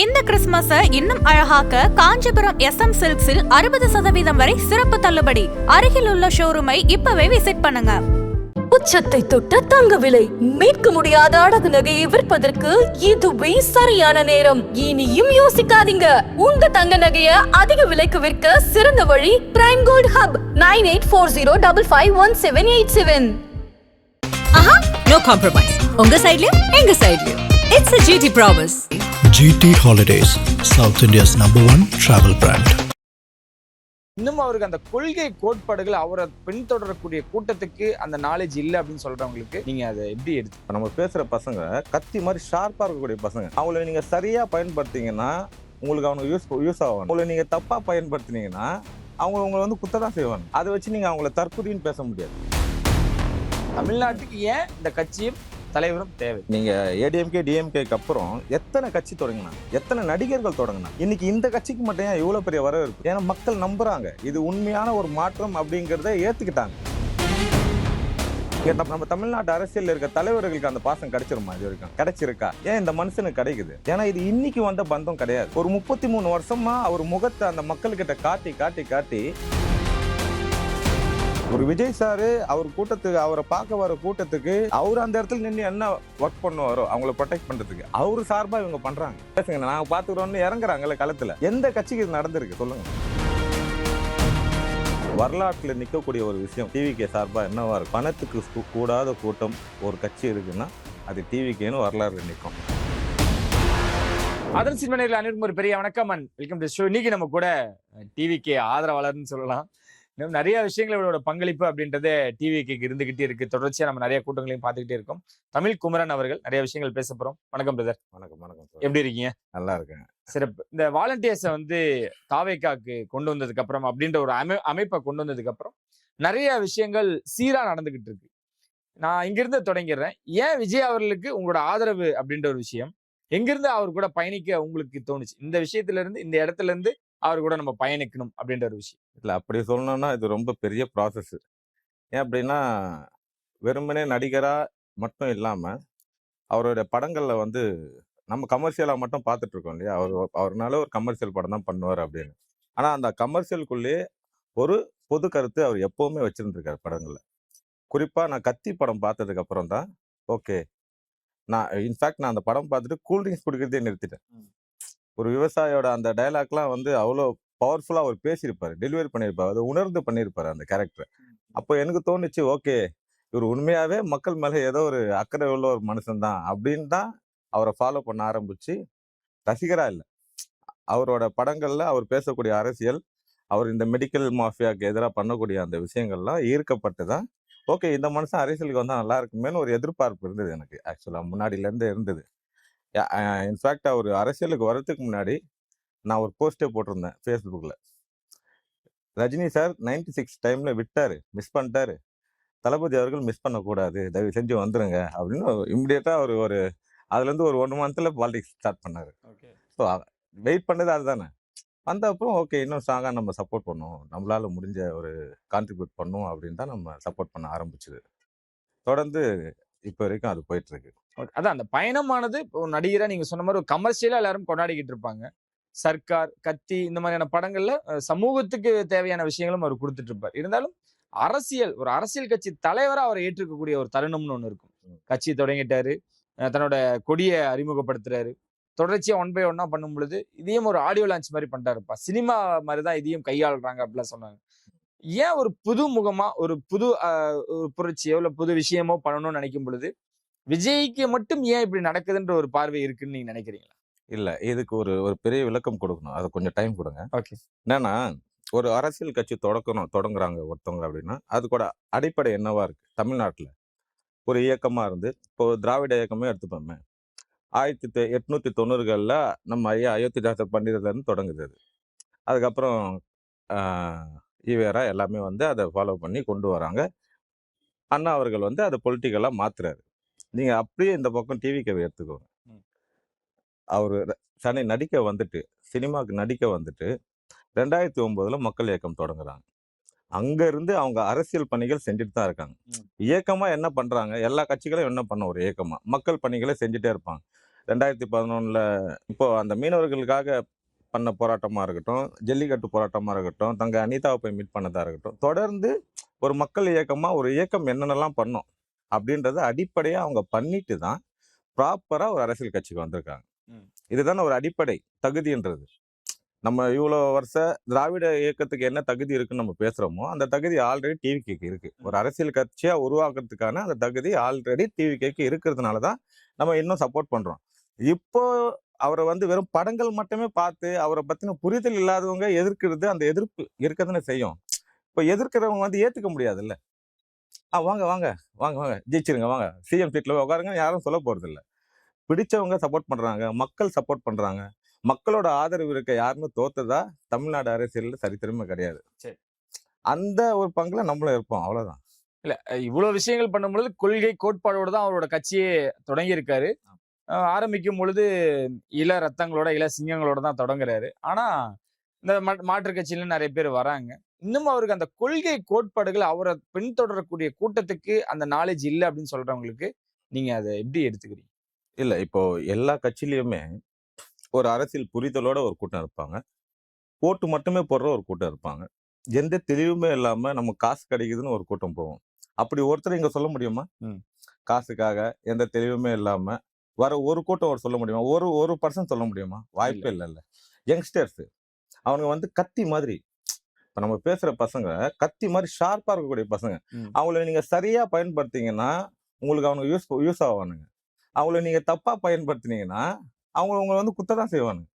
இந்த கிறிஸ்துமஸை இன்னும் அழகாக்க காஞ்சிபுரம் SM சில்க்ஸில் 60% வரை சிறப்பு தள்ளுபடி. அருகில் உள்ள ஷோரூமை இப்பவே விசிட் பண்ணுங்க. உச்சத்தை தொட்ட தங்க விலை, மீட்க முடியாத அடகு நகையை விற்பதற்கு இதுவே சரியான நேரம். இனியும் யோசிக்காதீங்க. உங்க தங்க நகைய அதிக விலைக்கு விற்க சிறந்த வழி பிரைம் கோல்ட் ஹப் 9840551787. ஆஹா, no compromise. உங்க சைடுலயும் எங்க சைடுலயும். It's a GT promise. GT Holidays, South India's #1 travel brand. இன்னும் அவருக்கு அந்த கொள்கை கோட்பாடுகள் அவரை பின்தொடரக்கூடிய கூட்டத்துக்கு அந்த நாலேஜ் இல்லை அப்படின்னு சொல்றவங்களுக்கு நீங்க அதை எப்படி எடுத்து நம்ம பேசுற பசங்க கத்தி மாதிரி ஷார்ப்பா இருக்கக்கூடிய பசங்க. அவங்கள நீங்க சரியா பயன்படுத்திங்கன்னா உங்களுக்கு அவங்க யூஸ் ஆகும். உங்களை நீங்க தப்பா பயன்படுத்தினீங்கன்னா உங்களை வந்து குத்ததான் செய்வாங்க. அதை வச்சு நீங்க அவங்கள தற்கொலைன்னு பேச முடியாது. தமிழ்நாட்டுக்கு ஏன் இந்த கட்சியும் தலைவரும் தேவை? நீங்க ADMK DMKக்கு அப்புறம் எத்தனை கட்சி தொடங்கினா, எத்தனை நடிகர்கள் தொடங்கினா, இன்னைக்கு இந்த கட்சிக்கு மட்டும் ஏன் இவ்வளவு பெரிய வரவேற்பு? ஏன்னா மக்கள் நம்புறாங்க, இது உண்மையான ஒரு மாற்றம் அப்படிங்கிறத ஏத்துக்கிட்டாங்க. நம்ம தமிழ்நாட்டு அரசியல் இருக்க தலைவர்களுக்கு அந்த பாசம் கிடைச்சிருமா? இது வரைக்கும் கிடைச்சிருக்கா? ஏன் இந்த மனுஷனுக்கு கிடைக்குது? ஏன்னா இது இன்னைக்கு வந்த பந்தம் கிடையாது. ஒரு 33 வருஷமா அவர் முகத்தை அந்த மக்கள்கிட்ட காட்டி காட்டி காட்டி ஒரு விஜய் சாரு அவர் கூட்டத்துக்கு, அவரை பார்க்க வர கூட்டத்துக்கு அவர் அந்த இடத்துல நின்று என்ன ஒர்க் பண்ணுவாரோ அவங்கள ப்ரொடெக்ட் பண்றதுக்கு அவரு சார்பா இவங்க பண்றாங்க. பேசுங்க, நாங்க பாத்துக்கிறோம்னு இறங்குறாங்கல்ல களத்துல. எந்த கட்சிக்கு இது நடந்திருக்கு சொல்லுங்க? வரலாற்றுல நிற்கக்கூடிய ஒரு விஷயம் TVK சார்பா என்னவா இருக்கு? பணத்துக்கு கூடாத கூட்டம் ஒரு கட்சி இருக்குன்னா அது TVKன்னு வரலாறு நிற்கும். அதன் சிந்தனைகள் அனைவருக்கும் ஒரு பெரிய வணக்கம் அண்ட் வெல்கம் டு ஷோ. இன்னைக்கு நம்ம கூட TVK ஆதரவாளர்னு சொல்லலாம். இன்னும் நிறைய விஷயங்களோட பங்களிப்பு அப்படின்றது TVK இருந்துகிட்டே இருக்கு. தொடர்ச்சியா நம்ம நிறைய கூட்டங்களையும் பார்த்துக்கிட்டே இருக்கோம். தமிழ் குமரன் அவர்கள் நிறைய விஷயங்கள் பேச போறோம். வணக்கம் பிரதர். வணக்கம் வணக்கம். எப்படி இருக்கீங்க? நல்லா இருக்கேன். சிறப்பு. இந்த வாலண்டியர்ஸை வந்து தாவேக்காக்கு கொண்டு வந்ததுக்கு அப்புறம் அப்படின்ற ஒரு அமைப்பை கொண்டு வந்ததுக்கு அப்புறம் நிறைய விஷயங்கள் சீரா நடந்துகிட்டு இருக்கு. நான் இங்கிருந்து தொடங்கிடுறேன். ஏன் விஜய் அவர்களுக்கு உங்களோட ஆதரவு அப்படின்ற ஒரு விஷயம் எங்கிருந்து அவர் கூட பயணிக்க உங்களுக்கு தோணுச்சு? இந்த விஷயத்துல இருந்து, இந்த இடத்துல இருந்து அவர் கூட நம்ம பயணிக்கணும் அப்படின்ற ஒரு விஷயம். இல்ல அப்படி சொல்லணும்னா இது ரொம்ப பெரிய ப்ராசஸ். ஏன் அப்படின்னா வெறுமனே நடிகரா மட்டும் இல்லாம அவருடைய படங்கள்ல வந்து நம்ம கமர்ஷியலா மட்டும் பார்த்துட்டு இருக்கோம் இல்லையா? அவர்னால ஒரு கமர்ஷியல் படம் தான் பண்ணுவார் அப்படின்னு. ஆனா அந்த கமர்ஷியலுக்குள்ளேயே ஒரு பொது கருத்து அவர் எப்பவுமே வச்சிருந்திருக்காரு படங்கள்ல. குறிப்பா நான் கத்தி படம் பார்த்ததுக்கு அப்புறம் தான் ஓகே, நான் அந்த படம் பார்த்துட்டு கூல்ட்ரிங்க்ஸ் குடிக்கிறதே நிறுத்திட்டேன். ஒரு விவசாயியோட அந்த டைலாக்லாம் வந்து அவ்வளோ பவர்ஃபுல்லா அவர் பேசியிருப்பாரு, டெலிவரி பண்ணியிருப்பாரு, அதை உணர்ந்து பண்ணியிருப்பாரு அந்த கேரக்டர். அப்போ எனக்கு தோணுச்சு, ஓகே இவர் உண்மையாவே மக்கள் மேல ஏதோ ஒரு அக்கறை உள்ள ஒரு மனுஷன் தான் அப்படின்னு தான் அவரை ஃபாலோ பண்ண ஆரம்பிச்சு, ரசிகரா இல்லை, அவரோட படங்கள்ல அவர் பேசக்கூடிய அரசியல், அவர் இந்த மெடிக்கல் மாஃபியாவுக்கு எதிராக பண்ணக்கூடிய அந்த விஷயங்கள்லாம் ஈர்க்கப்பட்டு தான் ஓகே இந்த மனுஷன் அரசியலுக்கு வந்தா நல்லா இருக்குமேனு ஒரு எதிர்பார்ப்பு இருந்தது எனக்கு. ஆக்சுவலா முன்னாடில இருந்து இருந்தது. இன்ஃபேக்ட் அவர் அரசியலுக்கு வர்றதுக்கு முன்னாடி நான் ஒரு போஸ்டே போட்டிருந்தேன் ஃபேஸ்புக்ல. ரஜினி சார் 96 டைம்ல விட்டாரு, மிஸ் பண்ணிட்டாரு, தளபதி அவர்கள் மிஸ் பண்ணக்கூடாது, தயவு செஞ்சு வந்துருங்க அப்படின்னு இமிடியேட்டா ஒரு அதுல இருந்து ஒரு 1 மந்த்ல பாலிடிக்ஸ் ஸ்டார்ட் பண்ணாரு. ஸோ வெயிட் பண்ணது அதுதானே. வந்த அப்புறம் ஓகே இன்னும் ஸ்ட்ராங்கா நம்ம சப்போர்ட் பண்ணுவோம், நம்மளால முடிஞ்ச ஒரு கான்ட்ரிபியூட் பண்ணுவோம் அப்படின்னு தான் நம்ம சப்போர்ட் பண்ண ஆரம்பிச்சது. தொடர்ந்து இப்போ வரைக்கும் அது போயிட்டு இருக்கு. அதான் அந்த பயணமானது ஒரு நடிகரா நீங்க சொன்ன மாதிரி ஒரு கமர்ஷியலா எல்லாரும் கொண்டாடிக்கிட்டு இருப்பாங்க. சர்க்கார், கத்தி இந்த மாதிரியான படங்கள்ல சமூகத்துக்கு தேவையான விஷயங்களும் அவர் கொடுத்துட்டு இருப்பார். இருந்தாலும் ஒரு அரசியல் கட்சி தலைவரா அவரை ஏற்றுக்கக்கூடிய ஒரு தருணம்னு ஒண்ணு இருக்கும். கட்சி தொடங்கிட்டாரு, தன்னோட கொடியை அறிமுகப்படுத்துறாரு, தொடர்ச்சியா 1 by 1 பண்ணும் பொழுது இதையும் ஒரு ஆடியோ லான்ச் மாதிரி பண்றாருப்பா, சினிமா மாதிரிதான் இதையும் கையாளுறாங்க அப்படிலாம் சொன்னாங்க. ஏன் ஒரு புது முகமா ஒரு புது ஒரு புரட்சியோ இல்ல புது விஷயமோ பண்ணணும்னு நினைக்கும் பொழுது விஜய்க்கு மட்டும் ஏன் இப்படி நடக்குதுன்ற ஒரு பார்வை இருக்குன்னு நீங்க நினைக்கிறீங்களா? இல்ல இதுக்கு ஒரு பெரிய விளக்கம் கொடுக்கணும், அது கொஞ்சம் டைம் கொடுங்க. ஓகே. என்னன்னா ஒரு அரசியல் கட்சி தொடங்குறாங்க ஒருத்தவங்க அப்படின்னா அதுக்கூட அடிப்படை என்னவா இருக்கு? தமிழ்நாட்டுல ஒரு இயக்கமா இருந்து, இப்போ திராவிட இயக்கமே எடுத்துப்போமே, 1890களில் நம்ம ஐயா அயோத்திதாசர் பண்டிதர்ல இருந்து தொடங்குது அது. அதுக்கப்புறம் ஈவேரா எல்லாமே வந்து அதை ஃபாலோ பண்ணி கொண்டு வராங்க. அண்ணா அவர்கள் வந்து அதை பொலிட்டிக்கலா மாத்துறாரு. நீங்க அப்படியே இந்த பக்கம் TVKவை எடுத்துக்கோங்க. அவரு சென்னை நடிக்க வந்துட்டு, சினிமாவுக்கு நடிக்க வந்துட்டு 2009ல மக்கள் இயக்கம் தொடங்குறாங்க. அங்க இருந்து அவங்க அரசியல் பணிகள் செஞ்சுட்டு தான் இருக்காங்க. இயக்கமா என்ன பண்றாங்க? எல்லா கட்சிகளும் என்ன பண்ண ஒரு இயக்கமா மக்கள் பணிகளை செஞ்சுட்டே இருப்பாங்க. 2011 இப்போ அந்த மீனவர்களுக்காக பண்ண போராட்டமா இருக்கட்டும், ஜல்லிக்கட்டு போராட்டமா இருக்கட்டும், தங்க அனிதாவை போய் மீட் பண்ணதா இருக்கட்டும், தொடர்ந்து ஒரு மக்கள் இயக்கமா ஒரு இயக்கம் என்னென்னலாம் பண்ணோம் அப்படின்றத அடிப்படையா அவங்க பண்ணிட்டு தான் ப்ராப்பரா ஒரு அரசியல் கட்சிக்கு வந்திருக்காங்க. ம். இதுதானே ஒரு அடிப்படை தகுதின்றது. நம்ம இவ்வளோ வருஷ திராவிட இயக்கத்துக்கு என்ன தகுதி இருக்குன்னு நம்ம பேசுறோமோ, அந்த தகுதி ஆல்ரெடி டிவிகேக்கு இருக்கு. ஒரு அரசியல் கட்சியா உருவாக்குறதுக்கான அந்த தகுதி ஆல்ரெடி டிவிகேக்கு இருக்கிறதுனால தான் நம்ம இன்னும் சப்போர்ட் பண்றோம். இப்போ அவரை வந்து வெறும் படங்கள் மட்டுமே பார்த்து அவரை பத்தின புரிதல் இல்லாதவங்க எதிர்க்கிறது, அந்த எதிர்ப்பு இருக்கதானே செய்யும். இப்போ எதிர்க்கிறவங்க வந்து ஏத்துக்க முடியாதுல்ல. வாங்க வாங்க வாங்க வாங்க ஜெயிச்சிருங்க, வாங்க சிஎம் சீட்ல உட்காருங்க, யாரும் சொல்ல போறது இல்ல. பிடிச்சவங்க சப்போர்ட் பண்றாங்க, மக்கள் சப்போர்ட் பண்றாங்க. மக்களோட ஆதரவு இருக்க யாருமே தோத்ததா தமிழ்நாடு அரசியல்ல சரித்திரமே கிடையாது. சரி. அந்த ஒரு பங்குல நம்மளும் இருப்போம், அவ்வளவுதான். இல்ல இவ்வளவு விஷயங்கள் பண்ணும்பொழுது கொள்கை கோட்பாடோட தான் அவரோட கட்சியே தொடங்கி இருக்காரு. ஆரம்பிக்கும் பொழுது இள ரத்தங்களோட இள சிங்கங்களோட தான் தொடங்குறாரு. ஆனா இந்த மாற்று கட்சியில நிறைய பேர் வராங்க. இன்னும் அவருக்கு அந்த கொள்கை கோட்பாடுகள் அவரை பின்தொடரக்கூடிய கூட்டத்துக்கு அந்த நாலேஜ் இல்ல அப்படின்னு சொல்றவங்களுக்கு நீங்க அதை எப்படி எடுத்துக்கிறீங்க? இல்ல இப்போ எல்லா கட்சியிலயுமே ஒரு அரசியல் புரிதலோட ஒரு கூட்டம் இருப்பாங்க. ஓட்டு மட்டுமே போடுற ஒரு கூட்டம் இருப்பாங்க. எந்த தெளிவுமே இல்லாம நமக்கு காசு கிடைக்குதுன்னு ஒரு கூட்டம் போகும். அப்படி ஒருத்தர் இங்க சொல்ல முடியுமா? ம். காசுக்காக எந்த தெளிவுமே இல்லாம வர ஒரு கூட்டம் ஒரு சொல்ல முடியுமா? ஒரு பர்சன் சொல்ல முடியுமா? வாய்ப்பே இல்லைல்ல. யங்ஸ்டர்ஸ் அவனுங்க வந்து கத்தி மாதிரி, இப்ப நம்ம பேசுற பசங்க கத்தி மாதிரி ஷார்ப்பா இருக்கக்கூடிய பசங்க. ம். அவங்கள நீங்க சரியா பயன்படுத்தீங்கன்னா உங்களுக்கு அவங்க யூஸ் ஆவானுங்க. அவங்கள நீங்க தப்பா பயன்படுத்தினீங்கன்னா உங்களை வந்து குத்ததான் செய்வானுங்க.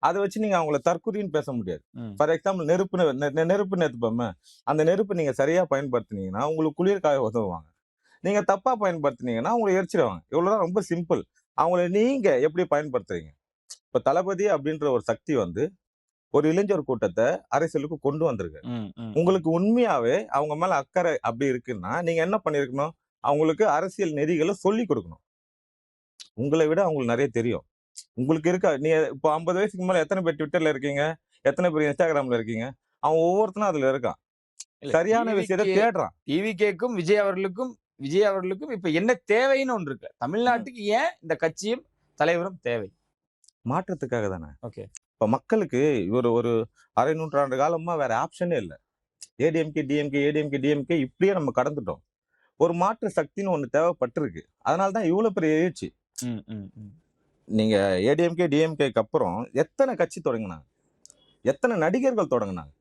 அதை வச்சு நீங்க அவங்கள தற்குறின்னு பேச முடியாது. ம். ஃபார் எக்ஸாம்பிள் நெருப்புன்னு எடுத்துப்போமே, அந்த நெருப்பு நீங்க சரியா பயன்படுத்தினீங்கன்னா உங்களுக்கு குளிர்காய உதவுவாங்க. நீங்க தப்பா பயன்படுத்தினீங்கன்னா உங்களை எரிச்சிடுவாங்க. இவ்வளவுதான், ரொம்ப சிம்பிள். அவங்கள நீங்க எப்படி பயன்படுத்துறீங்க? இப்ப தளபதி அப்படின்ற ஒரு சக்தி வந்து ஒரு இளைஞர் கூட்டத்தை அரசியலுக்கு கொண்டு வந்திருக்கு. ம். ம். உங்களுக்கு உண்மையாவே அவங்க மேல அக்கறை அப்படி இருக்குன்னா நீங்க என்ன பண்ணிருக்கணும்? அவங்களுக்கு அரசியல் நெறிகளை சொல்லி கொடுக்கணும். உங்களை விட அவங்களுக்கு நிறைய தெரியும். உங்களுக்கு இருக்கா? நீங்க இப்போ 50 வயசுக்கு மேல எத்தனை பேர் ட்விட்டர்ல இருக்கீங்க? எத்தனை பேர் இன்ஸ்டாகிராம்ல இருக்கீங்க? அவன் ஒவ்வொருத்தனும் அதுல இருக்கான். இல்ல சரியான விஷயத்தை தேடுறான். டிவிகேக்கும் விஜய் அவர்களுக்கும் இப்ப என்ன தேவைன்னு ஒன்று இருக்கு. தமிழ்நாட்டுக்கு ஏன் இந்த கட்சியும் தலைவரும் தேவை? மாற்றத்துக்காக தானே. ஓகே. இப்ப மக்களுக்கு ஒரு ஒரு அரை நூற்றாண்டு காலமா வேற ஆப்ஷனே இல்லை. ஏடிஎம்கே இப்படியே நம்ம கடந்துட்டோம். ஒரு மாற்று சக்தின்னு ஒண்ணு தேவைப்பட்டிருக்கு. அதனாலதான் இவ்வளவு பெரிய எழுச்சி. ம். ம். ம். நீங்க டிஎம்கேக்கு அப்புறம் எத்தனை கட்சி தொடங்கினாங்க? எத்தனை நடிகர்கள் தொடங்கினாங்க?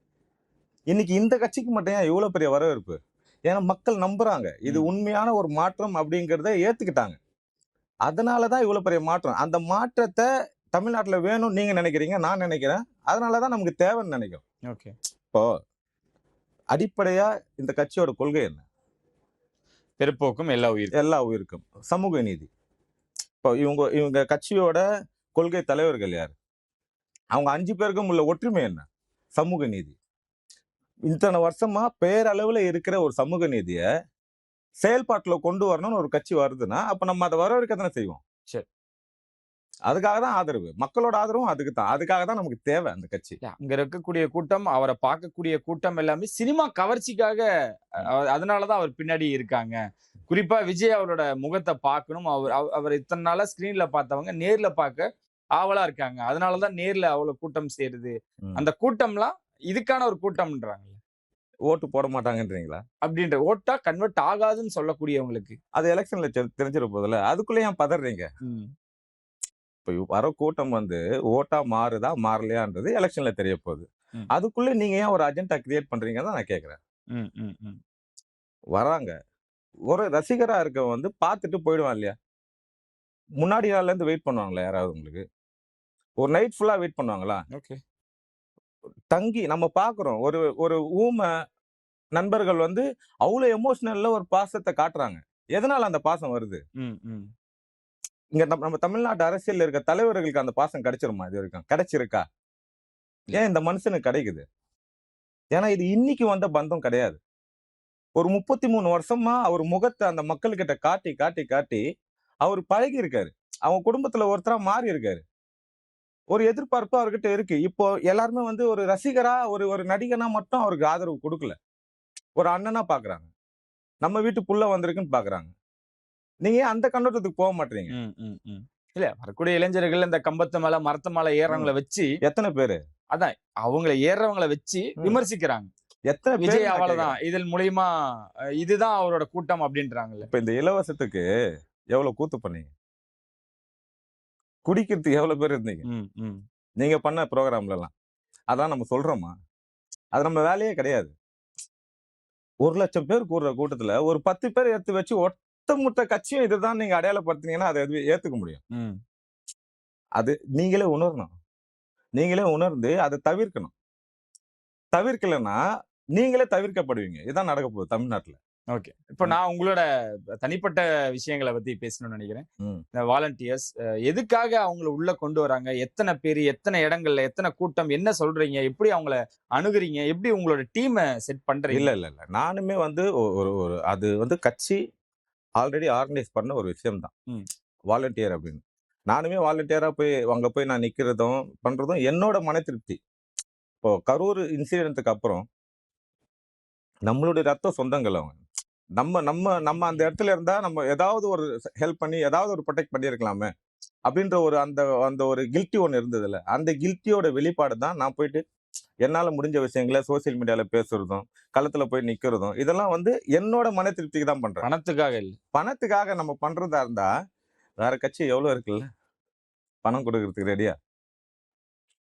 இன்னைக்கு இந்த கட்சிக்கு மட்டும் ஏன் இவ்வளவு பெரிய வரவேற்பு? ஏன்னா மக்கள் நம்புறாங்க. இது உண்மையான ஒரு மாற்றம் அப்படிங்கிறத ஏத்துக்கிட்டாங்க. அதனாலதான் இவ்வளவு பெரிய மாற்றம். அந்த மாற்றத்தை தமிழ்நாட்டுல வேணும்னு நீங்க நினைக்கிறீங்க, நான் நினைக்கிறேன். அதனாலதான் நமக்கு தேவைன்னு நினைக்கிறோம். ஓகே. இப்போ அடிப்படையா இந்த கட்சியோட கொள்கை என்ன? பிறப்போக்கும் எல்லா உயிருக்கும் சமூக நீதி. இப்போ இவங்க கட்சியோட கொள்கை தலைவர்கள் யாரு? அவங்க 5 பேருக்கும் உள்ள ஒற்றுமை என்ன? சமூக நீதி. இத்தனை வருஷமா பேரளவுல இருக்கிற ஒரு சமூக நீதிய செயல்பாட்டுல கொண்டு வரணும்னு ஒரு கட்சி வருதுன்னா அப்ப நம்ம அதை வரவேற்க தானே செய்வோம். சரி. அதுக்காக தான் ஆதரவு. மக்களோட ஆதரவும் அதுக்கு தான். அதுக்காக தான் நமக்கு தேவை அந்த கட்சி. அங்க இருக்கக்கூடிய கூட்டம், அவரை பார்க்கக்கூடிய கூட்டம் எல்லாமே சினிமா கவர்ச்சிக்காக அதனாலதான் அவர் பின்னாடி இருக்காங்க. குறிப்பா விஜய் அவரோட முகத்தை பார்க்கணும். அவர் இத்தனை நாளா ஸ்கிரீன்ல பார்த்தவங்க நேர்ல பார்க்க ஆவலா இருக்காங்க. அதனாலதான் நேர்ல அவ்வளவு கூட்டம் சேருது. அந்த கூட்டம்லாம் இதுக்கான ஒரு கூட்டம்ன்றாங்க. ஓட்டு போட மாட்டாங்கன்றீங்களா? அப்படின்ற ஓட்டா கன்வெர்ட் ஆகாதுன்னு சொல்லக்கூடியவங்களுக்கு அது எலெக்ஷன்ல தெரிஞ்சிட போதில்ல. அதுக்குள்ள ஏன் பதறீங்க? இப்ப வர கூட்டம் வந்து ஓட்டா மாறுதா மாறலையான்றது எலெக்ஷன்ல தெரிய போகுது. அதுக்குள்ள நீங்க ஏன் ஒரு அஜெண்டா கிரியேட் பண்றீங்கன்னு தான் நான் கேக்குறேன். வராங்க. ஒரு ரசிகரா இருக்க வந்து பார்த்துட்டு போயிடுவான் இல்லையா? முன்னாடி நாள்ல இருந்து வெயிட் பண்ணுவாங்களா யாராவது உங்களுக்கு? ஒரு நைட் ஃபுல்லா வெயிட் பண்ணுவாங்களா? ஓகே. தங்கி நம்ம பாக்குறோம். ஒரு ஊமை நண்பர்கள் வந்து அவ்வளவு எமோஷனல்ல ஒரு பாசத்தை காட்டுறாங்க. எதனால அந்த பாசம் வருது? இங்க நம்ம தமிழ்நாட்டு அரசியல்ல இருக்க தலைவர்களுக்கு அந்த பாசம் கிடைச்சிருமா? இது வரைக்கும் கிடைச்சிருக்கா? ஏன் இந்த மனுஷனுக்கு கிடைக்குது? ஏன்னா இது இன்னைக்கு வந்த பந்தம் கிடையாது. ஒரு 33 வருஷமா அவர் முகத்தை அந்த மக்கள்கிட்ட காட்டி காட்டி காட்டி அவர் பழகி இருக்காரு. அவங்க குடும்பத்துல ஒருத்தரா மாறி இருக்காரு. ஒரு எதிர்பார்ப்பு அவர்கிட்ட இருக்கு. இப்போ எல்லாருமே வந்து ஒரு ரசிகரா ஒரு நடிகனா மட்டும் அவருக்கு ஆதரவு கொடுக்கல. ஒரு அண்ணனா பாக்குறாங்க. நம்ம வீட்டு புள்ள வந்திருக்குன்னு பாக்குறாங்க. நீங்க ஏன் அந்த கண்ணோட்டத்துக்கு போக மாட்டீங்க? இல்ல வரக்கூடிய இளைஞர்கள் இந்த கம்பத்து மேல மரத்து மேல ஏறவங்கள வச்சு எத்தனை பேரு அதான் அவங்கள ஏறவங்கள வச்சு ம். விமர்சிக்கிறாங்க. எத்தனை பேர் விஜய் நான் அவ்வளவுதான் கேக்குறேன். இதன் மூலியமா இதுதான் அவரோட கூட்டம் அப்படின்றாங்கல்ல. இப்ப இந்த இலவசத்துக்கு எவ்வளவு கூத்து பண்ணீங்க? குடிக்கிறதுக்கு எவ்வளவு பேர் இருந்தீங்க? ம், ம். நீங்க பண்ண ப்ரோக்ராம்ல எல்லாம் அதான் நம்ம சொல்றோமா? அது நம்ம வேலையே கிடையாது. 1,00,000 பேர் கூடுற கூட்டத்துல ஒரு 10 பேர் எடுத்து வச்சு ஒட்டுமொத்த கட்சியும் இதுதான் நீங்க அடையாளப்படுத்தினீங்கன்னா அதை ஏத்துக்க முடியும். ம். அது நீங்களே உணரணும். நீங்களே உணர்ந்து அதை தவிர்க்கணும். தவிர்க்கலைன்னா நீங்களே தவிர்க்கப்படுவீங்க. இதான் நடக்க போகுது தமிழ்நாட்டுல. ஓகே. இப்ப நான் உங்களோட தனிப்பட்ட விஷயங்கள பத்தி பேசணும்னு நினைக்கிறேன். ம். இந்த வாலண்டியர்ஸ் எதுக்காக அவங்கள உள்ள கொண்டு வராங்க? எத்தனை பேரு, எத்தனை இடங்கள்ல, எத்தனை கூட்டம், என்ன சொல்றீங்க? எப்படி அவங்கள அணுகுறீங்க? எப்படி உங்களோட டீம செட் பண்றீங்க? இல்ல. நானுமே வந்து ஒரு ஒரு அது வந்து கட்சி ஆல்ரெடி ஆர்கனைஸ் பண்ண ஒரு விஷயம் தான். ம். வாலண்டியர் அப்படின்னு. நானுமே வாலண்டியரா போய் அங்க போய் நான் நிக்கிறதும், பண்றதும் என்னோட மன திருப்தி. இப்போ கரூர் இன்சிடென்ட்க்கு அப்புறம் நம்மளுடைய ரத்த சொந்தங்கள் அவங்க. நம்ம நம்ம நம்ம அந்த இடத்துல இருந்தா நம்ம ஏதாவது ஒரு ஹெல்ப் பண்ணி ஏதாவது ஒரு ப்ரொடெக்ட் பண்ணியிருக்கலாமே அப்படின்ற ஒரு அந்த அந்த ஒரு கில்ட்டி ஒன்று இருந்ததுல்ல. அந்த கில்ட்டியோட வெளிப்பாடு தான் நான் போயிட்டு என்னால முடிஞ்ச விஷயங்களை சோசியல் மீடியால பேசுறதும், களத்துல போய் நிக்கிறதும், இதெல்லாம் வந்து என்னோட மன திருப்திக்கு தான் பண்றேன். பணத்துக்காக இல்ல. பணத்துக்காக நம்ம பண்றதா இருந்தா வேற கட்சி எவ்வளவு இருக்குல்ல பணம் கொடுக்கறதுக்கு ரெடியா.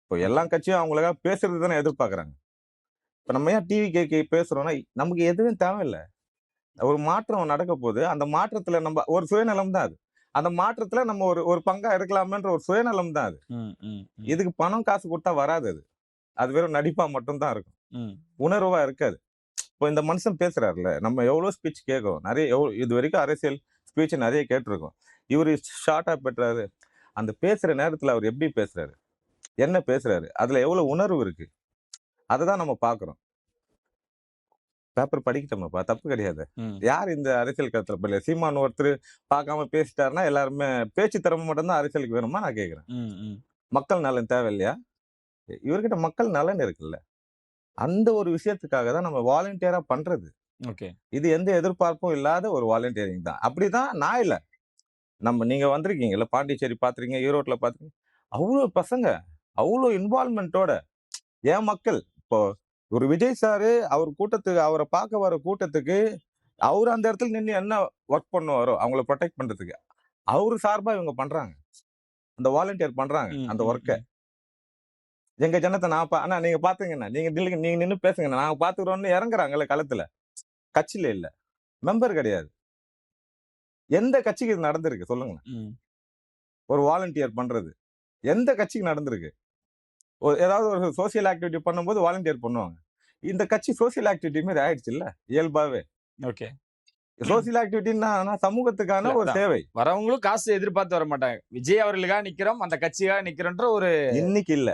இப்போ எல்லா கட்சியும் அவங்களுக்காக பேசுறது தானே எதிர்பார்க்கறாங்க. இப்ப நம்ம ஏன் டிவி கேக்கு பேசுறோம்னா நமக்கு எதுவும் தேவையில்லை. ஒரு மாற்றம் நடக்க போகுது. அந்த மாற்றத்துல நம்ம ஒரு சுயநலம் தான் அது. அந்த மாற்றத்துல நம்ம ஒரு ஒரு பங்கா இருக்கலாமேன்ற ஒரு சுயநலம் தான் அது. ம், ம், ம். இதுக்கு பணம் காசு கொடுத்தா வராது அது. அது வெறும் நடிப்பா மட்டும் தான் இருக்கும். ம். உணர்வா இருக்காது. இப்போ இந்த மனுஷன் பேசுறாருல்ல, நம்ம எவ்வளவு ஸ்பீச் கேட்கிறோம். நிறைய இது வரைக்கும் அரசியல் ஸ்பீச் நிறைய கேட்டிருக்கோம். இவரு ஷார்ட்டா பெற்றாரு. அந்த பேசுற நேரத்துல அவர் எப்படி பேசுறாரு? என்ன பேசுறாரு? அதுல எவ்வளவு உணர்வு இருக்கு? அததான் நம்ம பார்க்கிறோம். பேப்பர் படிக்கட்டுமாப்பா, தப்பு கிடையாது. ம். யார் இந்த அரசியல் களத்துல இப்ப சீமான் ஒருத்தர் பார்க்காம பேசிட்டாருன்னா எல்லாருமே பேச்சு திறமை மட்டும்தான் அரசியலுக்கு வேணுமா நான் கேட்கிறேன். ம், ம். மக்கள் நலன் தேவை இல்லையா? இவர்கிட்ட மக்கள் நலன் இருக்குல்ல. அந்த ஒரு விஷயத்துக்காக தான் நம்ம வாலண்டியரா பண்றது. ஓகே. இது எந்த எதிர்பார்ப்பும் இல்லாத ஒரு வாலண்டியரிங் தான். அப்படிதான் நான் இல்ல. நீங்க வந்திருக்கீங்கல்ல, பாண்டிச்சேரி பார்த்திருக்கீங்க, ஈரோட்ல பார்த்திருக்கீங்க. அவ்வளோ பசங்க, அவ்வளோ இன்வால்வ்மென்ட்டோட என் மக்கள் இப்போ ஒரு விஜய் சாரு அவர் கூட்டத்துக்கு அவரை பார்க்க வர கூட்டத்துக்கு அவரு அந்த இடத்துல நின்னு என்ன ஒர்க் பண்ணுவாரோ அவங்கள ப்ரொடெக்ட் பண்றதுக்கு அவரு சார்பா இவங்க பண்றாங்க. அந்த வாலண்டியர் பண்றாங்க ம், அந்த ம், ஒர்க்க. ம். எங்க ஜனத்தை அண்ணா நீங்க பாத்துங்கண்ணா, நீங்க நில்லுங்க, நீங்க நின்னு பேசுங்கண்ணா, நாங்க பாத்துக்கிறோம்னு இறங்குறாங்கல்ல களத்துல. கட்சியில இல்ல, மெம்பர் கிடையாது. எந்த கட்சிக்கு இது நடந்திருக்கு சொல்லுங்க? ம். ஒரு வாலண்டியர் பண்றது எந்த கட்சிக்கு நடந்திருக்கு? ஏதாவது ஒரு சோசியல் ஆக்டிவிட்டி பண்ணும்போது வாலண்டியர் பண்ணுவாங்க. இந்த கட்சி சோசியல் ஆக்டிவிட்டி மாதிரி ஆயிடுச்சு இல்ல இயல்பாவே. ஓகே. சோசியல் ஆக்டிவிட்டின்னா சமூகத்துக்கான இல்ல, ஒரு அதான். சேவை. வரவங்களும் காசு எதிர்பார்த்து வர மாட்டாங்க. விஜய் அவர்களுக்காக நிக்கிறோம், அந்த கட்சிக்காக நிக்கிறோன்ற ஒரு இன்னைக்கு இல்ல.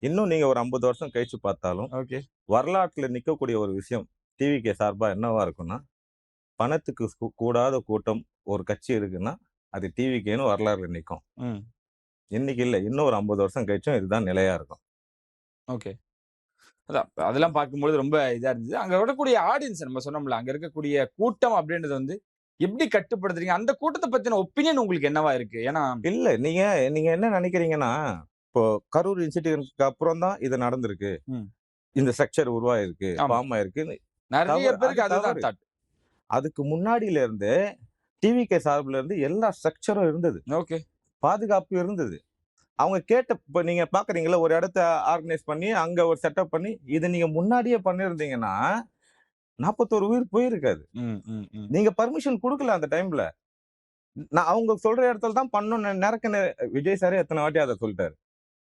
இன்னும் நீங்க ஒரு 50 வருஷம் கழிச்சு பார்த்தாலும் ஓகே. வரலாற்றுல நிக்கக்கூடிய ஒரு விஷயம் டிவிகே சார்பா என்னவா இருக்கும்னா, பணத்துக்கு கூடாத கூட்டம் ஒரு கட்சி இருக்குன்னா அது டிவிகேன்னு வரலாறுல நிக்கும். ம். இன்னைக்கு இல்ல. இன்னும் ஒரு 50 வருஷம் கழிச்சும் இதுதான் நிலையா இருக்கும். ஓகே. அதான் அதெல்லாம் பார்க்கும்பொழுது ரொம்ப இதா இருந்தது. அங்க வரக்கூடிய ஆடியன்ஸ் நம்ம சொன்னோம்ல, அங்க இருக்கக்கூடிய கூட்டம் அப்படின்றது வந்து எப்படி கட்டுப்படுத்துறீங்க? அந்த கூட்டத்த பத்தின ஒப்பீனியன் உங்களுக்கு என்னவா இருக்கு? ஏன்னா இல்ல நீங்க நீங்க என்ன நினைக்கிறீங்கன்னா, இப்போ கரூர் இன்சிடென்ட்க்கு அப்புறம் தான் இது நடந்திருக்கு. ம். இந்த ஸ்ட்ரக்சர் உருவாயிருக்கு, ஆமா. ஃபார்ம் ஆயிருக்கு. நெறைய தவறு. பேருக்கு அது அதுதான் தவறு. தாட். அதுக்கு முன்னாடியில இருந்தே டிவிகே சார்புல இருந்து எல்லா ஸ்ட்ரக்சரும் இருந்தது. ஓகே. பாதுகாப்பு இருந்தது. அவங்க கேட்ட இப்ப நீங்க பாக்குறீங்கல்ல, ஒரு இடத்த ஆர்கனைஸ் பண்ணி அங்க ஒரு செட்டப் பண்ணி இத நீங்க முன்னாடியே பண்ணியிருந்தீங்கன்னா 41 உயிர் போயிருக்காது. ம், ம், ம். நீங்க பர்மிஷன் குடுக்கல அந்த டைம்ல. நான் அவங்க சொல்ற இடத்துல தான் பண்ணணும்னு விஜய் சாரே எத்தனை வாட்டி அத சொல்லிட்டாரு.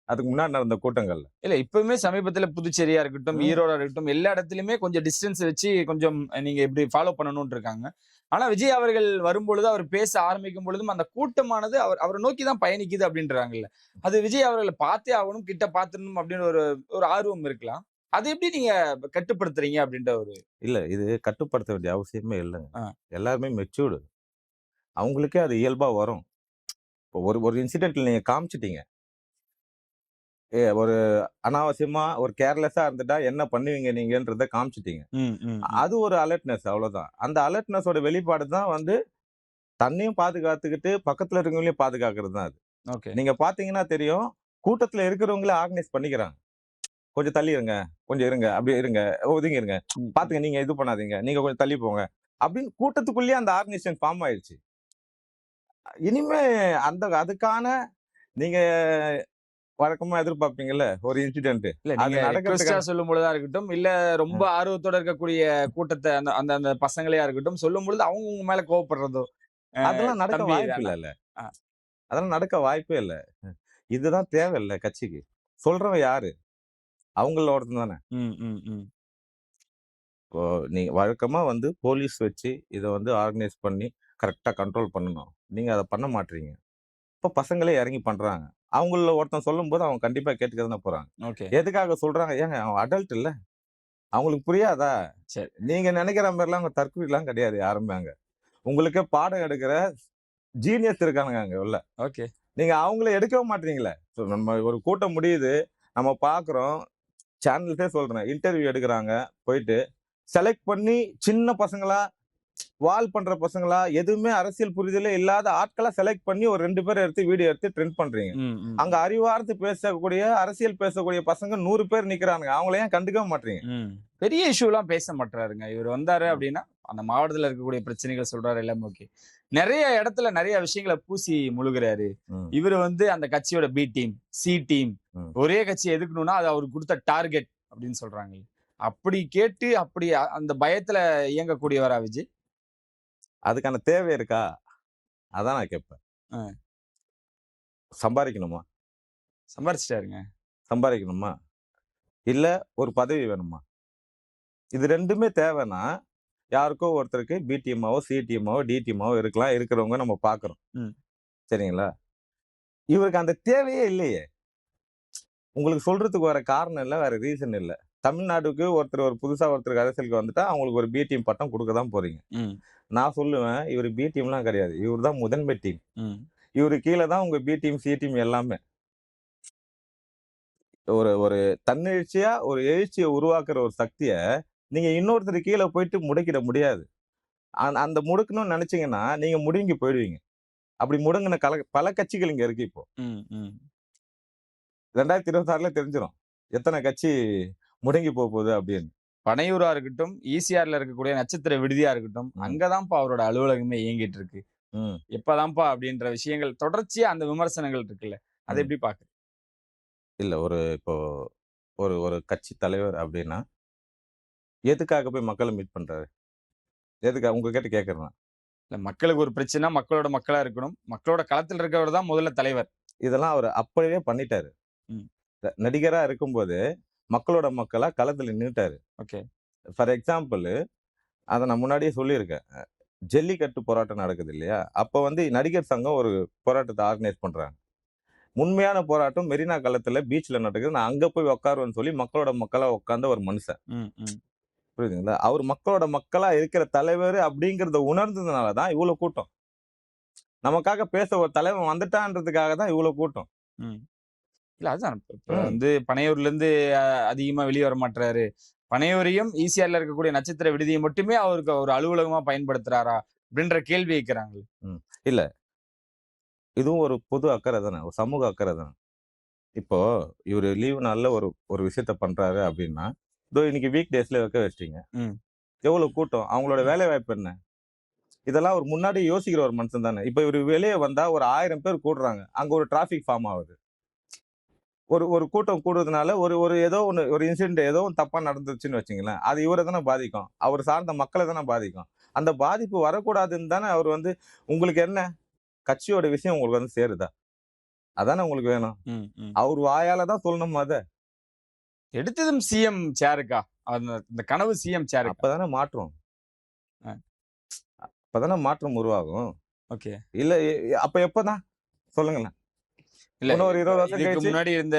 அதுக்கு முன்னாடி நடந்த கூட்டங்கள்ல. இல்ல இப்பவுமே சமீபத்துல புதுச்சேரியா இருக்கட்டும், ம். ஈரோடா இருக்கட்டும், எல்லா இடத்துலயுமே கொஞ்சம் டிஸ்டன்ஸ் வச்சு கொஞ்சம் நீங்க இப்படி ஃபாலோ பண்ணணும்னு இருக்காங்க. ஆனா விஜய் அவர்கள் வரும்பொழுது, அவர் பேச ஆரம்பிக்கும் பொழுதும் அந்த கூட்டமானது அவர நோக்கி தான் பயணிக்குது அப்படின்றாங்கல்ல. அது விஜய் அவர்கள பார்த்தே ஆகணும், கிட்ட பார்த்துடணும் அப்படின்னு ஒரு ஒரு ஆர்வம் இருக்கலாம். அதை எப்படி நீங்க கட்டுப்படுத்துறீங்க அப்படின்ற ஒரு இல்ல இது கட்டுப்படுத்த வேண்டிய அவசியமே இல்லங்க. ஆ. எல்லாருமே மெச்சூர்டு. அவங்களுக்கே அது இயல்பா வரும். இப்போ ஒரு ஒரு இன்சிடென்ட்ல நீங்க காமிச்சிட்டீங்க. ஒரு அனாவசியமா ஒரு கேர்லெஸ்ஸா இருந்துட்டா என்ன பண்ணுவீங்க நீங்கன்றத காமிச்சிட்டீங்க. ம், ம், ம். அது ஒரு அலர்ட்னஸ் அவ்வளவுதான். அந்த அலர்ட்னஸோட வெளிப்பாடு தான் வந்து தன்னையும் பாதுகாத்துக்கிட்டு பக்கத்துல இருக்கவங்களையும் பாதுகாக்கிறது தான் அது. ஓகே. நீங்க பாத்தீங்கன்னா தெரியும், கூட்டத்துல இருக்கிறவங்களே ஆர்கனைஸ் பண்ணிக்கிறாங்க. கொஞ்சம் தள்ளி இருங்க, கொஞ்சம் இருங்க, அப்படி இருங்க, ஒதுங்கி இருங்க. ம். பாத்துங்க, நீங்க இது பண்ணாதீங்க, நீங்க கொஞ்சம் தள்ளி போங்க. அப்படின்னு கூட்டத்துக்குள்ளேயே அந்த ஆர்கனைசேஷன் ஃபார்ம் ஆயிடுச்சு. இனிமே அதுக்கான நீங்க வழக்கமா எதிர்பார்ப்பீங்கல்ல ஒரு இன்சிடென்ட். இல்ல அது நீங்க ரிக்வெஸ்ட்டா நடக்கிறதுக்கான சொல்லும் பொழுதா இருக்கட்டும், இல்ல ரொம்ப ஆர்வத்தோட இருக்கக்கூடிய கூட்டத்த அந்த அந்த அந்த பசங்களையா இருக்கட்டும், சொல்லும் பொழுது அவங்க உங்க மேல கோவப்படுறதோ, அதெல்லாம் நடக்க தம்பி வாய்ப்பு வேணாம். இல்லல்ல. அ. அதெல்லாம் நடக்க வாய்ப்பே இல்ல. இதுதான் தேவையில்ல கட்சிக்கு. சொல்றவன் யாரு? அவங்கள்ல ஒருத்தன் தானே. ம், ம், ம். இப்போ நீங்க வழக்கமா வந்து போலீஸ் வச்சு இத வந்து ஆர்கனைஸ் பண்ணி கரெக்ட்டா கண்ட்ரோல் பண்ணணும். நீங்க அத பண்ண மாட்றீங்க. இப்ப பசங்களே இறங்கி பண்றாங்க. அவங்கள்ல ஒருத்தன் சொல்லும்போது அவங்க கண்டிப்பா கேட்டுக்க தானே போறாங்க. ஓகே. எதுக்காக சொல்றாங்க? ஏங்க அவன் அடல்ட் இல்ல. அவங்களுக்கு புரியாதா? சரி. நீங்க நெனைக்கிற மாரிலாம் அவங்க தற்குறிலாம் கிடையாது யாருமே அங்க. உங்களுக்கே பாடம் எடுக்கிற ஜீனியஸ் இருக்கானுங்க அங்க உள்ள. ஓகே. நீங்க அவங்கள எடுக்கவும் மாட்றீங்களே. நம்ம ஒரு கூட்டம் முடியுது. நம்ம பார்க்குறோம். சேனல்ஸே சொல்றேன். இன்டர்வியூ எடுக்குறாங்க. போயிட்டு செலக்ட் பண்ணி சின்ன பசங்களா, வால் பண்ற பசங்களா, எதுவுமே அரசியல் புரிதலே இல்லாத ஆட்களா செலக்ட் பண்ணி ஒரு 2 பேர எடுத்து வீடியோ எடுத்து ட்ரெண்ட் பண்றீங்க. ம், ம், அங்க அறிவார்த்து பேசக்கூடிய, அரசியல் பேசக்கூடிய பசங்க 100 பேர் நிக்கிறானுங்க. அவங்கள ஏன் கண்டுக்கவே மாட்றீங்க? ம். பெரிய இஷ்யூலாம் பேச மாட்றாருங்க. இவரு வந்தாரு ம். அப்டின்னா, அந்த மாவட்டத்துல இருக்கக்கூடிய பிரச்சனைகள் சொல்றாரு எல்லாமே ஓகே. நெறைய இடத்துல நெறைய விஷயங்கள பூசி முழுகுறாரு. ம். இவரு வந்து அந்த கட்சியோட பி டீம், சி டீம், ம். ஒரே கட்சிய எதுக்கணும்னா, அது அவருக்கு குடுத்த டார்கெட் அப்டின்னு சொல்றாங்க. அப்படி கேட்டு அப்படி அந்த பயத்துல இயங்கக்கூடியவரா விஜய்? அதுக்கான தேவை இருக்கா? அதான் நான் கேட்பேன். அ சம்பாரிக்கணுமா? சம்பாரிச்சுட்டாருங்க. சம்பாரிக்கணுமா? இல்ல ஒரு பதவி வேணுமா? இது 2மே தேவைன்னா, யாருக்கோ ஒருத்தருக்கு பி டீமாவோ, சி டீமாவோ, டி டீமாவோ இருக்கலாம். இருக்கிறவங்க நம்ம பார்க்குறோம். ம். சரிங்களா? இவருக்கு அந்த தேவையே இல்லையே! உங்களுக்கு சொல்றதுக்கு வேற காரணம் இல்ல, வேற ரீசன் இல்ல. தமிழ்நாட்டுக்கு ஒரு புதுசா ஒருத்தருக்கு அரசியலுக்கு வந்துட்டா, அவங்களுக்கு ஒரு பி டீம் பட்டம் குடுக்க தான் போறீங்க. ம். நான் சொல்லுவேன், இவரு பி டீம்லாம் கிடையாது. இவரு தான் முதன்மை டீம். ம். இவரு கீழ தான் உங்க பி டீம், சி டீம் எல்லாமே. ஒரு ஒரு தன்னெழுச்சியா ஒரு எழுச்சிய உருவாக்குற ஒரு சக்திய, நீங்க இன்னொருத்தர் கீழ போயிட்டு முடக்கிட முடியாது. அந்த முடுக்கணும்னு நெனச்சீங்கன்னா, நீங்க முடுங்கி போயிடுவீங்க. அப்படி முடங்குன பல கட்சிகள் இங்க இருக்கு இப்போ. ம். ம். 2026ல தெரிஞ்சிரும். எத்தன கட்சி முடங்கி போகுது அப்படின்னு. பனையூரா இருக்கட்டும், ஈசிஆர்ல இருக்கக்கூடிய நட்சத்திர விடுதியா இருக்கட்டும், ம். அங்க தான்ப்பா அவரோட அலுவலகமே இயங்கிட்டு இருக்கு. ம். எப்பதான்ப்பா அப்படின்ற விஷயங்கள் தொடர்ச்சியா அந்த விமர்சனங்கள் இருக்குல்ல. அத ம். எப்படி பாக்குறீங்க? இல்ல இப்போ ஒரு ஒரு கட்சி தலைவர் அப்படின்னா, எதுக்காக போய் மக்கள மீட் பண்றாரு? உங்ககிட்ட கேட்கிறேன் நான். இல்ல மக்களுக்கு ஒரு பிரச்சனை, மக்களோட மக்களா இருக்கணும். மக்களோட களத்துல இருக்கிறவர் தான் முதல்ல தலைவர். இதெல்லாம் அவரு அப்பவே பண்ணிட்டாரு. ம். நடிகரா இருக்கும்போது, மக்களோட மக்களா களத்துல நின்னுட்டாரு. ஓகே. ஃபார் எக்ஸாம்பிள் அத நான் முன்னாடியே சொல்லியிருக்கேன். ஜல்லிக்கட்டு போராட்டம் நடக்குது இல்லையா? அப்ப வந்து நடிகர் சங்கம் ஒரு போராட்டத்த ஆர்கனைஸ் பண்றாங்க. உண்மையான போராட்டம் மெரினா களத்துல பீச்ல நடக்குது. நான் அங்க போய் உட்காருவேன்னு சொல்லி மக்களோட மக்களா உட்கார்ந்த ஒரு மனுஷன். ம். ம். புரியுதுங்களா? அவர் மக்களோட மக்களா இருக்கிற தலைவரு அப்படிங்கிறத உணர்ந்ததுனால தான் இவ்ளோ கூட்டம். நமக்காக பேச ஒரு தலைவன் வந்துட்டான்றதுக்காக தான் இவ்ளோ கூட்டம். ம். இல்ல அதுதான். இப்ப ம். வந்து பனையூர்லேருந்து அதிகமா வெளிய வர மாட்றாரு. பனையூரையும், ஈசிஆர்ல இருக்கக்கூடிய நட்சத்திர விடுதிய மட்டுமே அவருக்கு ஒரு அலுவலகமா பயன்படுத்துறாரா? அப்படின்ற கேள்வி கேட்கிறாங்கல்ல. ம். இல்ல. இதுவும் ஒரு பொது அக்கறை தானே. ஒரு சமூக அக்கறை தானே. இப்போ இவரு லீவ் நாள்ல ஒரு ஒரு விஷயத்த பண்றாரு அப்படின்னா, இதோ இன்னைக்கு வீக் டேஸ்ல வைக்க வச்சுட்டீங்க. ம். எவ்வளவு கூட்டம்? அவங்களோட ம். வேலை வாய்ப்பு என்ன? இதெல்லாம் ஒரு முன்னாடி யோசிக்கிற ஒரு மனுஷன் தானே. இப்ப இவரு வெளிய வந்தா ஒரு 1000 பேர் கூடுறாங்க. அங்க ஒரு டிராபிக் ஃபார்ம் ஆகுது. ஒரு ஒரு கூட்டம் கூடுறதுனால ஒரு ஒரு ஏதோ ஒண்ணு ஒரு இன்சிடென்ட் ஏதோ ஒண்ணு தப்பா நடந்துருச்சுன்னு வச்சுங்களேன். அது இவர தானே பாதிக்கும். அவர் சார்ந்த மக்கள தானே பாதிக்கும். அந்த பாதிப்பு வரக்கூடாதுன்னு தானே அவர் வந்து உங்களுக்கு என்ன? கட்சியோட விஷயம் உங்களுக்கு வந்து சேருதா? அதானே உங்களுக்கு வேணும். ம். ம். அவர் வாயால தான் சொல்லணுமா அத? எடுத்ததும் சிஎம் சேருக்கா? அந்த கனவு சிஎம் சேருக்கா? அப்பதானே மாற்றம். அ. அப்பதானே மாற்றம் உருவாகும். ஓகே. இல்ல அப்ப எப்பதான்? சொல்லுங்களேன். இல்ல இன்னும் ஒரு 20 வருஷம் இதுக்கு கழிச்சு முன்னாடி இருந்த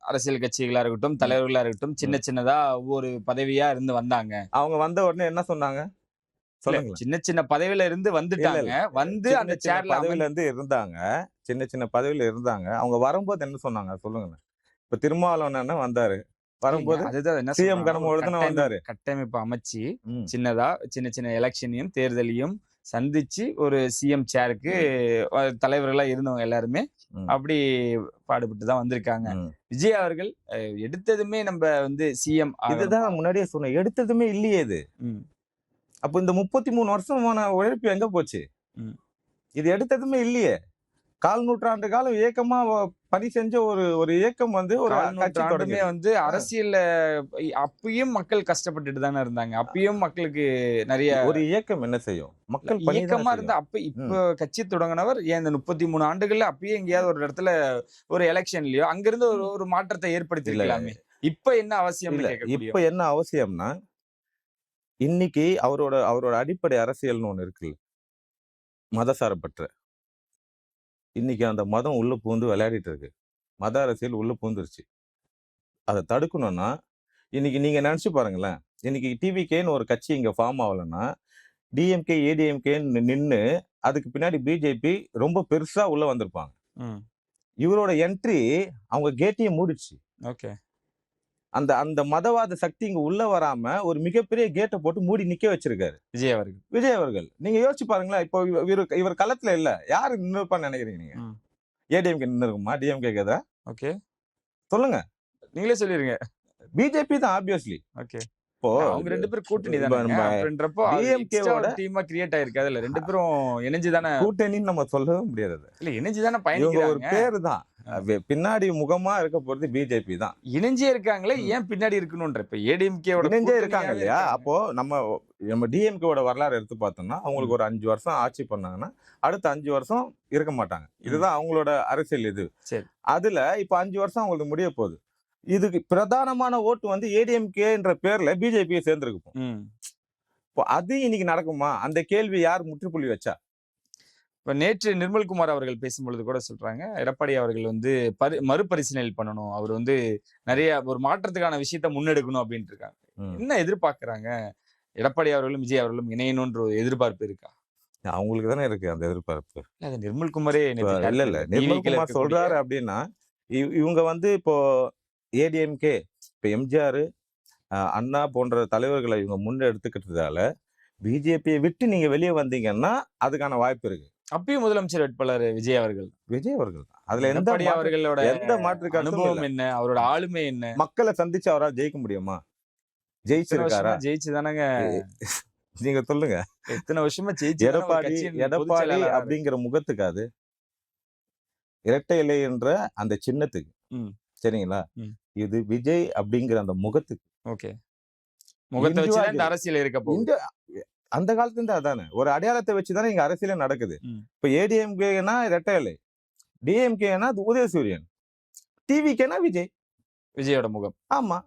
அரசியல் கட்சிகளா இருக்கட்டும், ம். தலைவர்களா இருக்கட்டும், சின்ன ம். சின்னதா ஒவ்வொரு பதவியா இருந்து வந்தாங்க. அவங்க வந்த உடனே என்ன சொன்னாங்க? இல்ல சொல்லுங்களேன். சின்ன சின்ன பதவியில இருந்து இல்ல, வந்துட்டாங்க. இல்ல. வந்து சின்ன அந்த சின்ன சேர்ல பதவியில இருந்து இருந்தாங்க. சின்ன சின்ன பதவியில இருந்தாங்க. அவங்க வரும்போது என்ன சொன்னாங்க? சொல்லுங்களேன். இப்ப திருமாவளவன் அண்ணன் வந்தாரு. இல்லைங்க. வரும்போது அதுதான் என்ன சிஎம் சொல்றாங்கன்னா, ஒரு கனவோட தானே வந்தாரு. கட்டமைப்பு அமைச்சு, ம். சின்ன சின்ன எலக்ஷனையும், தேர்தலையும் சந்திச்சு ஒரு சிஎம் சேருக்கு தலைவர்களா இருந்தவங்க எல்லாருமே ம். அப்படி பாடுபட்டு தான் வந்திருக்காங்க. ம். விஜய் அவர்கள் எடுத்ததுமே நம்ம வந்து சிஎம் இதுதான் முன்னாடியே சொன்னேன். எடுத்ததுமே இல்லையே இது. அப்ப இந்த 33 வருஷமான உழைப்பு எங்க போச்சு? ம். இது எடுத்ததுமே இல்லையே. கால் நூற்றாண்டு காலம் ஏக்கமா பணி செஞ்ச ஒரு இயக்கம் வந்து ஒரு கட்சி தொடங்கி வந்து அரசியல்ல அப்பயும் மக்கள் கஷ்டப்பட்டுட்டு தானே இருந்தாங்க. அப்பயும் மக்களுக்கு நிறைய ஒரு இயக்கம் என்ன செய்யும்? மக்கள் பணி இயக்கமா தானே இருந்தா செய்யும். அப்ப இப்ப கட்சி தொடங்கினவர் ஏன் இந்த 33 ஆண்டுகள்ல அப்பயே எங்கேயாவது ஒரு இடத்துல ஒரு எலெக்ஷன்லயோ அங்கிருந்து ஒரு மாற்றத்தை ஏற்படுத்தி இருக்கலாமே. இப்ப என்ன அவசியம் இல்ல கேட்க இப்ப முடியும். என்ன அவசியம்னா, இன்னைக்கு அவரோட அடிப்படை அரசியல்னு ஒண்ணு இருக்குல்ல, மதசார்பற்ற. இன்னைக்கு அந்த மதம் உள்ள பூந்து விளையாடிட்டு இருக்கு. மத அரசியல் உள்ள பூந்துருச்சு. அதை தடுக்கணும்னா, இன்னைக்கு நீங்க நினைச்சு பாருங்களேன். இன்னைக்கு டிவிகேன்னு ஒரு கட்சி இங்க ஃபார்ம் ஆகலன்னா, டிஎம்கே, ஏடிஎம்கேன்னு நின்னு அதுக்கு பின்னாடி பிஜேபி ரொம்ப பெருசா உள்ள வந்திருப்பாங்க. இவரோட என்ட்ரி அவங்க கேட்டையே மூடிடுச்சு. ஓகே. அந்த மதவாத சக்தி இங்க உள்ள வராம ஒரு மிகப்பெரிய கேட்டை போட்டு மூடி நிக்க வச்சிருக்காரு விஜய் அவர்கள். நீங்க யோசிச்சு பாருங்களேன். இப்போ இவர் களத்துல இல்ல, யாரு நின்று இருப்பான்னு நினைக்கிறீங்க நீங்க? ஏடிஎம்கே நின்று இருக்குமா? டிஎம்கே கேதா? ஓகே, சொல்லுங்க, நீங்களே சொல்லிருங்க. பிஜேபி தான் ஆப்வியஸ்லி. ஓகே. இப்போ அவங்க ரெண்டு பேரும் கூட்டணி தானே. அப்படின்றப்போ டிஎம்கேவோட டீமா கிரியேட் ஆயிருக்கு. அதுல ரெண்டு பேரும் இணைஞ்சு தானே. கூட்டணின்னு நம்ம சொல்லவே முடியாது. இல்ல இணைஞ்சு தானே இவங்க ஒரு பயணிக்கிறாங்க. பேரு தான். பின்னாடி முகமா இருக்க போறது பிஜேபி தான். இணைஞ்சே இருக்காங்களே, ஏன் பின்னாடி இருக்கணும்ன்ற. இப்ப ஏடிஎம்கேவோட இணைஞ்சே இருக்காங்க இல்லையா? அப்போ நம்ம டிஎம்கேவோட வரலாறு எடுத்து பார்த்தோம்னா, அவங்களுக்கு ஒரு 5 வருஷம் ஆட்சி பண்ணாங்கன்னா அடுத்த 5 வருஷம் இருக்க மாட்டாங்க. இதுதான் அவங்களோட அரசியல். இது சரி. அதுல இப்ப 5 வருஷம் அவங்களுக்கு முடிய போகுது. இதுக்கு பிரதானமான ஓட்டு வந்து ஏடிஎம்கேன்ற பேர்ல பிஜேபியை சேர்ந்திருக்கு. இப்போ அது இன்னைக்கு நடக்குமா? அந்த கேள்வி யார் முற்றுப்புள்ளி வச்சா? இப்ப நேற்று நிர்மல்குமார் அவர்கள் பேசும்பொழுது கூட சொல்றாங்க, எடப்பாடி அவர்கள் வந்து மறுபரிசீலனை பண்ணணும். அவர் வந்து நிறைய ஒரு மாற்றத்துக்கான விஷயத்த முன்னெடுக்கணும் அப்படின்ட்டு இருக்காங்க. என்ன எதிர்பார்க்கறாங்க? எடப்பாடி அவர்களும் விஜய் அவர்களும் இணையணும்ன்ற ஒரு எதிர்பார்ப்பு இருக்கா? அவங்களுக்கு தானே இருக்கு அந்த எதிர்பார்ப்பு. அது நிர்மல்குமாரே இல்ல நிர்மல்குமார் சொல்றாரு அப்படின்னா, இவங்க வந்து இப்போ ஏடிஎம்கே, இப்ப எம்ஜிஆர், அண்ணா போன்ற தலைவர்களை இவங்க முன்னெடுத்துக்கிட்டதால பிஜேபியை விட்டு நீங்க வெளியே வந்தீங்கன்னா அதுக்கான வாய்ப்பு இருக்கு. அப்பயும் முதலமைச்சர் வேட்பாளர் விஜய் அவர்கள் தான். அதுல எந்த மாற்று அனுபவம் என்ன, அவரோட ஆளுமை என்ன? மக்களை சந்திச்சு அவரால் ஜெயிக்க முடியுமா? ஜெயிச்சிருக்காரா? ஜெயிச்சுதானங்க. நீங்க சொல்லுங்க. எத்தனை வருஷமா ஜெயிச்சு எடப்பாடி அப்படிங்கிற முகத்துக்கு, அது இரட்டை இலை என்ற அந்த சின்னத்துக்கு, சரிங்களா? இது விஜய் அப்படிங்கிற அந்த முகத்துக்கு. ஓகே. முகத்தை வச்சு இந்த அரசியல் இருக்க போகுது. அந்த காலத்துல இருந்து அதானே ஒரு அடையாளத்தை வச்சுதானே இங்க அரசியலே நடக்குது. இப்ப ஏடிஎம்கேனா இரட்டை இலை, டிஎம்கேனா உதயசூரியன், டிவிகேனா விஜயோட முகம். ஆமா.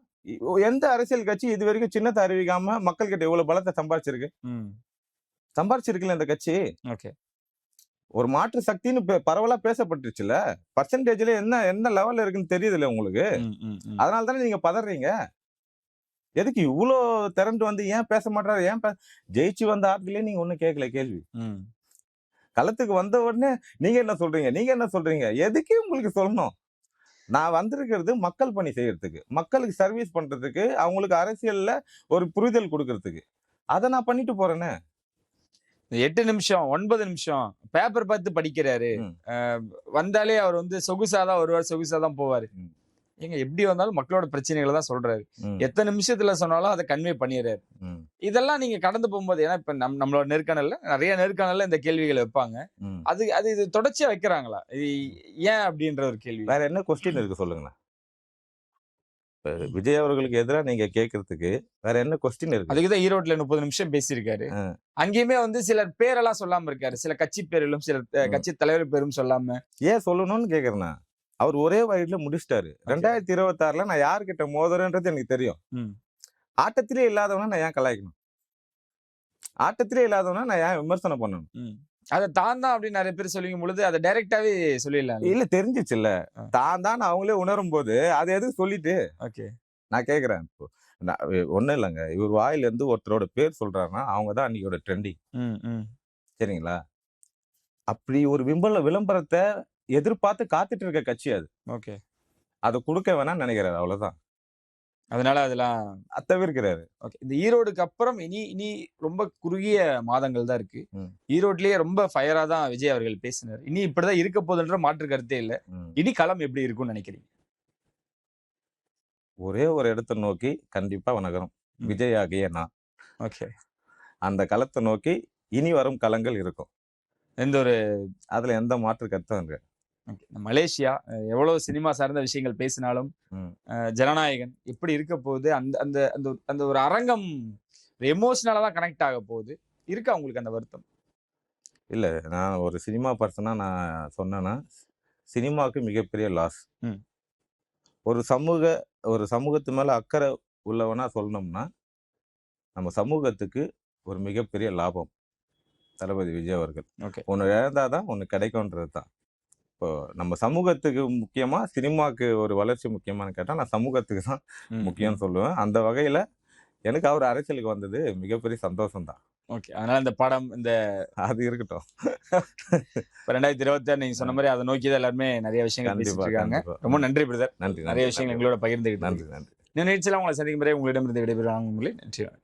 எந்த அரசியல் கட்சி இது வரைக்கும் சின்னத்தை அறிவிக்காம மக்கள் கிட்ட எவ்வளவு பலத்தை சம்பாரிச்சிருக்குல்ல இந்த கட்சி. ஓகே. ஒரு மாற்று சக்தின்னு பரவலா பேசப்பட்டுச்சுல, பர்சன்டேஜ்ல என்ன லெவல்ல இருக்குன்னு தெரியுதுல்ல உங்களுக்கு. அதனால தானே நீங்க பதறீங்க. எதுக்கு இவ்வளோ திரண்டு வந்து ஏன் பேச மாட்டாரு? ஏன் ஜெயிச்சு வந்த ஆட்களே நீங்க ஒண்ணும் கேட்கல கேள்வி. களத்துக்கு வந்த உடனே நீங்க என்ன சொல்றீங்க? எதுக்கு உங்களுக்கு சொல்லணும்? நான் வந்திருக்கிறது மக்கள் பணி செய்யறதுக்கு, மக்களுக்கு சர்வீஸ் பண்றதுக்கு, அவங்களுக்கு அரசியல்ல ஒரு புரிதல் கொடுக்கறதுக்கு. அதை நான் பண்ணிட்டு போறேன்னு. 8 நிமிஷம் 9 நிமிஷம் பேப்பர் பார்த்து படிக்கிறாரு. வந்தாலே அவர் வந்து சொகுசாதான் வருவார், சொகுசாதான் போவாரு. ஏங்க எப்படி வந்தாலும் மக்களோட பிரச்சனைகளை தான் சொல்றாரு. எத்தனை நிமிஷத்துல சொன்னாலும் அதை கன்வே பண்ணிடுறாரு. இதெல்லாம் நீங்க கடந்து போகும்போது, ஏன்னா இப்ப நம்மளோட நிறைய நேர்காணல்ல இந்த கேள்விகளை வைப்பாங்க. இது தொடர்ச்சியா வைக்கிறாங்களா? ஏன் அப்படின்ற ஒரு கேள்வி. வேற என்ன கொஸ்டின் இருக்கு சொல்லுங்களேன். விஜய் அவர்களுக்கு எதிராக நீங்க கேட்கறதுக்கு வேற என்ன கொஸ்டின் இருக்கு? அதுக்குதான் ஈரோட்ல 30 நிமிஷம் பேசியிருக்காரு. அங்கேயுமே வந்து சிலர் பேரெல்லாம் சொல்லாம இருக்காரு. சில கட்சி பேர்களும் சில கட்சி தலைவர் பேரும் சொல்லாம. ஏன் சொல்லணும்னு கேக்குறேன்னா, அவர் ஒரே வயதுல முடிச்சிட்டாரு. 2026ல நான் யாருக்கிட்ட மோதுறேன்றது எனக்கு தெரியும். ஆட்டத்திலே இல்லாதவனா நான் ஏன் கலாய்க்கணும்? ஆட்டத்திலே இல்லாதவனா நான் ஏன் விமர்சனம் பண்ணணும்? அதை தான் அப்படின்னு நிறைய பேர் சொல்லிக்கும் பொழுது அதை டைரக்டாவே சொல்லிடலாம். இல்ல தெரிஞ்சிச்சுல்ல, தான் அவங்களே உணரும் போது அதை எதுவும் சொல்லிட்டு. ஓகே, நான் கேக்குறேன். இப்போ ஒண்ணும் இல்லைங்க, இவர் வாயில இருந்து ஒருத்தரோட பேர் சொல்றாருன்னா அவங்கதான் அன்னையோட ட்ரெண்டிங். சரிங்களா? அப்படி ஒரு விளம்பரத்தை எதிர்பார்த்து காத்துட்டு இருக்க கட்சி அது. ஓகே, அதை கொடுக்க வேணாம்னு நினைக்கிறாரு, அவ்வளவுதான். அதனால அதெல்லாம் தவிர்க்கிறாரு. ஓகே. இந்த ஈரோடுக்கு அப்புறம் இனி இனி ரொம்ப குறுகிய மாதங்கள் தான் இருக்கு. ம். ஈரோட்லயே ரொம்ப ஃபயரா தான் விஜய் அவர்கள் பேசினார். இனி இப்படிதான் இருக்க போகுதுன்ற மாற்று கருத்தே இல்ல. ம். இனி களம் எப்படி இருக்கும்னு நினைக்கிறீங்க? ஒரே ஒரு இடத்தை நோக்கி கண்டிப்பா நகரும். ம். விஜய் ஆகிய நான். ஓகே. அந்த களத்தை நோக்கி இனி வரும் களங்கள் இருக்கும். எந்த ஒரு அதுல எந்த மாற்று கருத்தும் இருக்கு. ஓகே. மலேசியா எவ்வளவு சினிமா சார்ந்த விஷயங்கள் பேசினாலும் ம். ஜனநாயகன் எப்படி இருக்க போகுது? அந்த அந்த அந்த அந்த ஒரு அரங்கம் எமோஷனலா தான் கனெக்ட் ஆக போகுது. இருக்கா உங்களுக்கு அந்த வருத்தம்? இல்ல, நான் ஒரு சினிமா பர்சனா நான் சொன்னேன்னா, சினிமாவுக்கு மிகப்பெரிய லாஸ். ம். ஒரு சமூகத்து மேல அக்கறை உள்ளவனா சொல்லணும்னா, நம்ம சமூகத்துக்கு ஒரு மிகப்பெரிய லாபம் தளபதி விஜய் அவர்கள். ஓகே. ஒண்ணு இழந்தாதான் ஒண்ணு கிடைக்கும்ன்றது தான். இப்போ நம்ம சமூகத்துக்கு முக்கியமா, சினிமாக்கு ஒரு வளர்ச்சி முக்கியமான்னு கேட்டா, நான் சமூகத்துக்கு தான் முக்கியம்னு சொல்லுவேன். அந்த வகையில எனக்கு அவர் அரசியலுக்கு வந்தது மிகப்பெரிய சந்தோஷம் தான். ஓகே. அதனால இந்த படம் இந்த அது இருக்கட்டும். 2026 நீங்க சொன்ன மாதிரி அதை நோக்கி தான் எல்லாருமே நிறைய விஷயங்கள் கண்டிப்பா, பேசிட்டு இருக்காங்க. கண்டிப்பா. ரொம்ப நன்றி பிரதர். நன்றி, நிறைய நன்றி, விஷயங்கள் நன்றி. எங்களோட பகிர்ந்துக்கிட்டு நன்றி, நன்றி. இந்த நிகழ்ச்சியில உங்களை சந்திக்கும் வரை உங்களிடமிருந்து விடைபெறுவாங்க. நன்றி.